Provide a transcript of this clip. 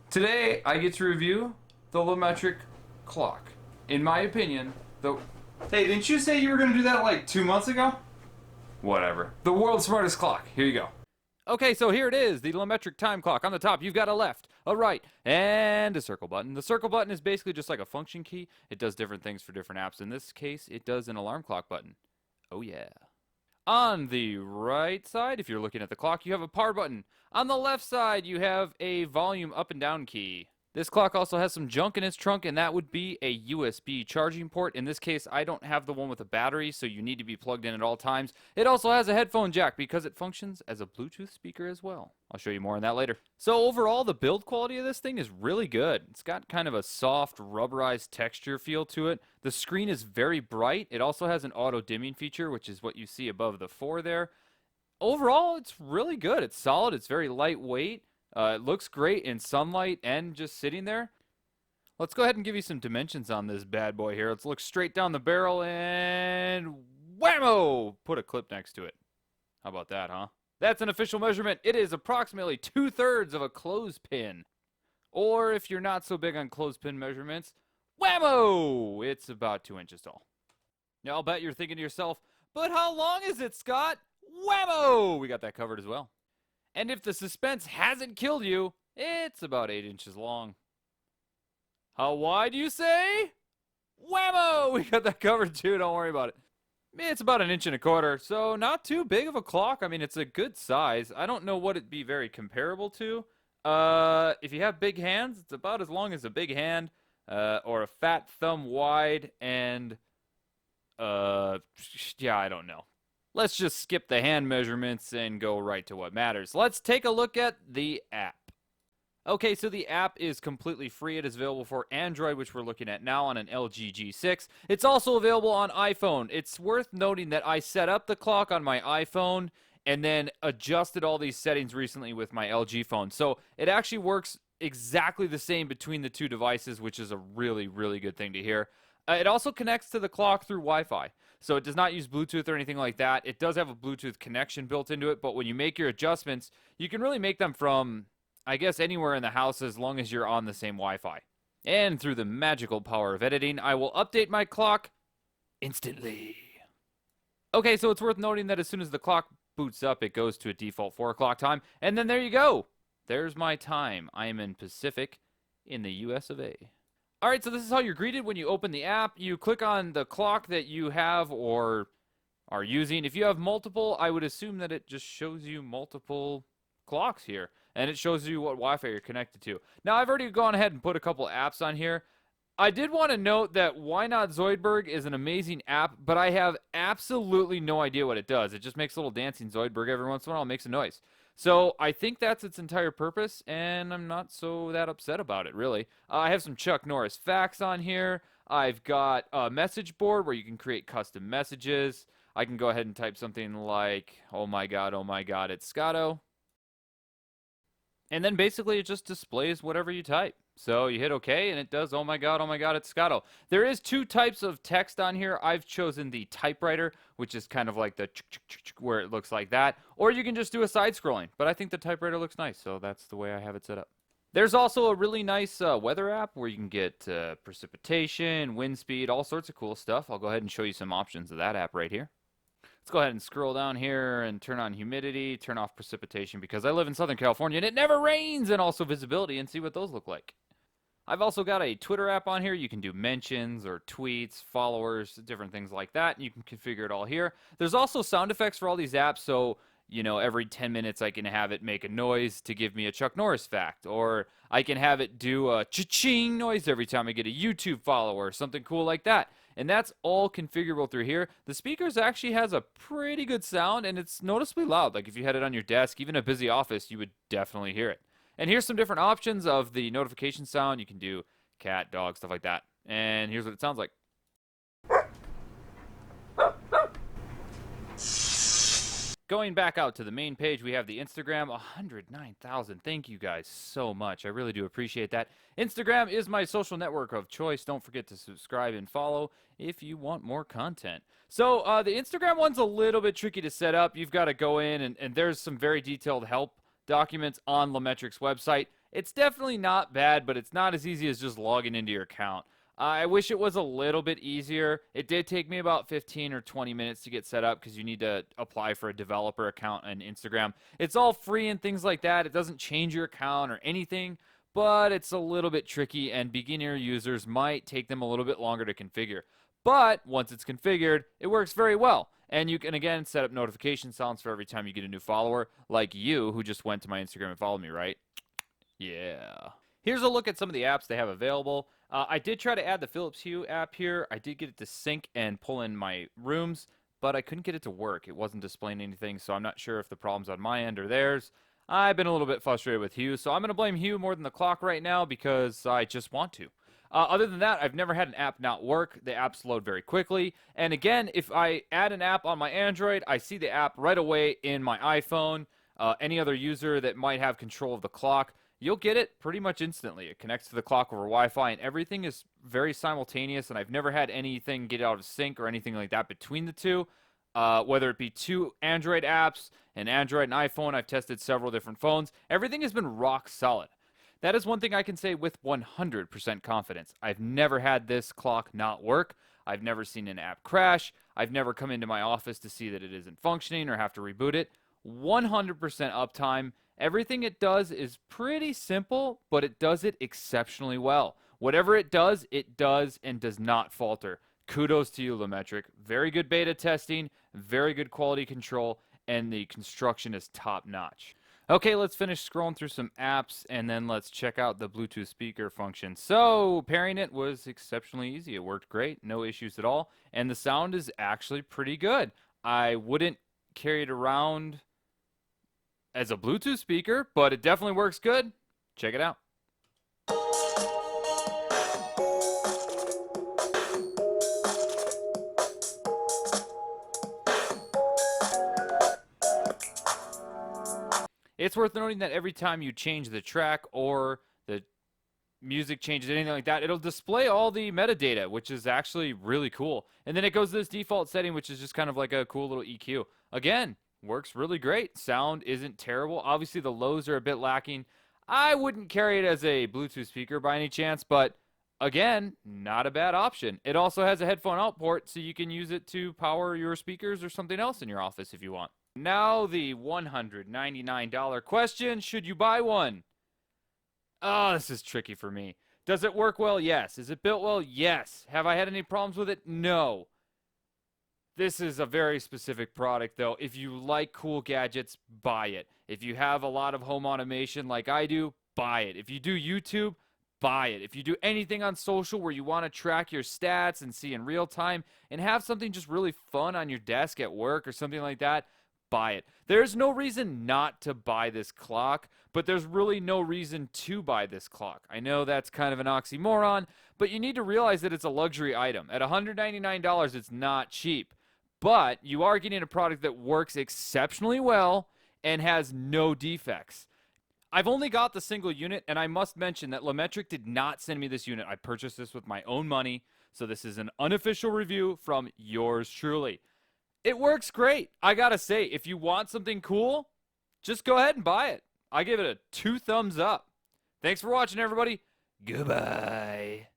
Today, I get to review the LaMetric clock. In my opinion, the... Hey, didn't you say you were going to do that like 2 months ago? Whatever. The world's smartest clock. Here you go. Okay, so here it is, the LaMetric time clock. On the top, you've got a left, a right, and a circle button. The circle button is basically just like a function key. It does different things for different apps. In this case, it does an alarm clock button. Oh yeah. On the right side, if you're looking at the clock, you have a power button. On the left side, you have a volume up and down key. This clock also has some junk in its trunk, and that would be a USB charging port. In this case, I don't have the one with a battery, so you need to be plugged in at all times. It also has a headphone jack because it functions as a Bluetooth speaker as well. I'll show you more on that later. So overall, the build quality of this thing is really good. It's got kind of a soft, rubberized texture feel to it. The screen is very bright. It also has an auto dimming feature, which is what you see above the 4 there. Overall, it's really good. It's solid. It's very lightweight. It looks great in sunlight and just sitting there. Let's go ahead and give you some dimensions on this bad boy here. Let's look straight down the barrel and whammo! Put a clip next to it. How about that, huh? That's an official measurement. It is approximately 2/3 of a clothespin. Or if you're not so big on clothespin measurements, whammo! It's about 2 inches tall. Now, I'll bet you're thinking to yourself, but how long is it, Scott? Whammo! We got that covered as well. And if the suspense hasn't killed you, it's about 8 inches long. How wide, you say? Whammo! We got that covered too, don't worry about it. It's about 1.25 inches, so not too big of a clock. I mean, it's a good size. I don't know what it'd be very comparable to. If you have big hands, it's about as long as a big hand, or a fat thumb wide, and, yeah, I don't know. Let's just skip the hand measurements and go right to what matters. Let's take a look at the app. Okay, so the app is completely free. It is available for Android, which we're looking at now on an LG G6. It's also available on iPhone. It's worth noting that I set up the clock on my iPhone and then adjusted all these settings recently with my LG phone. So it actually works exactly the same between the two devices, which is a really, really good thing to hear. It also connects to the clock through Wi-Fi. So it does not use Bluetooth or anything like that. It does have a Bluetooth connection built into it, but when you make your adjustments, you can really make them from, I guess, anywhere in the house as long as you're on the same Wi-Fi. And through the magical power of editing, I will update my clock instantly. Okay, so it's worth noting that as soon as the clock boots up, it goes to a default 4 o'clock time, and then there you go. There's my time. I am in Pacific in the US of A. Alright, so this is how you're greeted when you open the app. You click on the clock that you have or are using. If you have multiple, I would assume that it just shows you multiple clocks here. And it shows you what Wi-Fi you're connected to. Now, I've already gone ahead and put a couple apps on here. I did want to note that Why Not Zoidberg is an amazing app, but I have absolutely no idea what it does. It just makes a little dancing Zoidberg every once in a while. It makes a noise. So I think that's its entire purpose, and I'm not so that upset about it, really. I have some Chuck Norris facts on here. I've got a message board where you can create custom messages. I can go ahead and type something like, oh my god, it's Scotto. And then basically it just displays whatever you type. So you hit OK, and it does, oh my god, it's Scotto. There is 2 types of text on here. I've chosen the typewriter, which is kind of like the where it looks like that. Or you can just do a side-scrolling. But I think the typewriter looks nice, so that's the way I have it set up. There's also a really nice weather app where you can get precipitation, wind speed, all sorts of cool stuff. I'll go ahead and show you some options of that app right here. Let's go ahead and scroll down here and turn on humidity, turn off precipitation, because I live in Southern California and it never rains, and also visibility, and see what those look like. I've also got a Twitter app on here. You can do mentions or tweets, followers, different things like that. And you can configure it all here. There's also sound effects for all these apps. So, you know, every 10 minutes I can have it make a noise to give me a Chuck Norris fact. Or I can have it do a cha-ching noise every time I get a YouTube follower, something cool like that. And that's all configurable through here. The speakers actually has a pretty good sound, and it's noticeably loud. Like if you had it on your desk, even a busy office, you would definitely hear it. And here's some different options of the notification sound. You can do cat, dog, stuff like that. And here's what it sounds like. Going back out to the main page, we have the Instagram, 109,000. Thank you guys so much. I really do appreciate that. Instagram is my social network of choice. Don't forget to subscribe and follow if you want more content. So the Instagram one's a little bit tricky to set up. You've got to go in, and there's some very detailed help documents on LaMetric's website. It's definitely not bad, but it's not as easy as just logging into your account. I wish it was a little bit easier. It did take me about 15 or 20 minutes to get set up because you need to apply for a developer account on Instagram. It's all free and things like that. It doesn't change your account or anything, but it's a little bit tricky, and beginner users might take them a little bit longer to configure. But once it's configured, it works very well. And you can, again, set up notification sounds for every time you get a new follower, like you, who just went to my Instagram and followed me, right? Yeah. Here's a look at some of the apps they have available. I did try to add the Philips Hue app here. I did get it to sync and pull in my rooms, but I couldn't get it to work. It wasn't displaying anything, so I'm not sure if the problem's on my end or theirs. I've been a little bit frustrated with Hue, so I'm going to blame Hue more than the clock right now because I just want to. Other than that, I've never had an app not work. The apps load very quickly. And again, if I add an app on my Android, I see the app right away in my iPhone. Any other user that might have control of the clock, you'll get it pretty much instantly. It connects to the clock over Wi-Fi, and everything is very simultaneous, and I've never had anything get out of sync or anything like that between the two. Whether it be two Android apps, an Android and iPhone, I've tested several different phones. Everything has been rock solid. That is one thing I can say with 100% confidence. I've never had this clock not work. I've never seen an app crash. I've never come into my office to see that it isn't functioning or have to reboot it. 100% uptime. Everything it does is pretty simple, but it does it exceptionally well. Whatever it does and does not falter. Kudos to you, LaMetric. Very good beta testing, very good quality control, and the construction is top-notch. Okay, let's finish scrolling through some apps, and then let's check out the Bluetooth speaker function. So, pairing it was exceptionally easy. It worked great, no issues at all, and the sound is actually pretty good. I wouldn't carry it around as a Bluetooth speaker, but it definitely works good. Check it out. It's worth noting that every time you change the track or the music changes, anything like that, it'll display all the metadata, which is actually really cool. And then it goes to this default setting, which is just kind of like a cool little EQ. Again, works really great. Sound isn't terrible. Obviously, the lows are a bit lacking. I wouldn't carry it as a Bluetooth speaker by any chance, but again, not a bad option. It also has a headphone out port, so you can use it to power your speakers or something else in your office if you want. Now the $199 question, should you buy one? Oh, this is tricky for me. Does it work well? Yes. Is it built well? Yes. Have I had any problems with it? No. This is a very specific product, though. If you like cool gadgets, buy it. If you have a lot of home automation like I do, buy it. If you do YouTube, buy it. If you do anything on social where you want to track your stats and see in real time and have something just really fun on your desk at work or something like that, buy it. There's no reason not to buy this clock, but there's really no reason to buy this clock. I know that's kind of an oxymoron, but you need to realize that it's a luxury item. At $199, it's not cheap, but you are getting a product that works exceptionally well and has no defects. I've only got the single unit, and I must mention that LaMetric did not send me this unit. I purchased this with my own money, so this is an unofficial review from yours truly. It works great. I gotta say, if you want something cool, just go ahead and buy it. I give it a 2 thumbs up. Thanks for watching, everybody. Goodbye.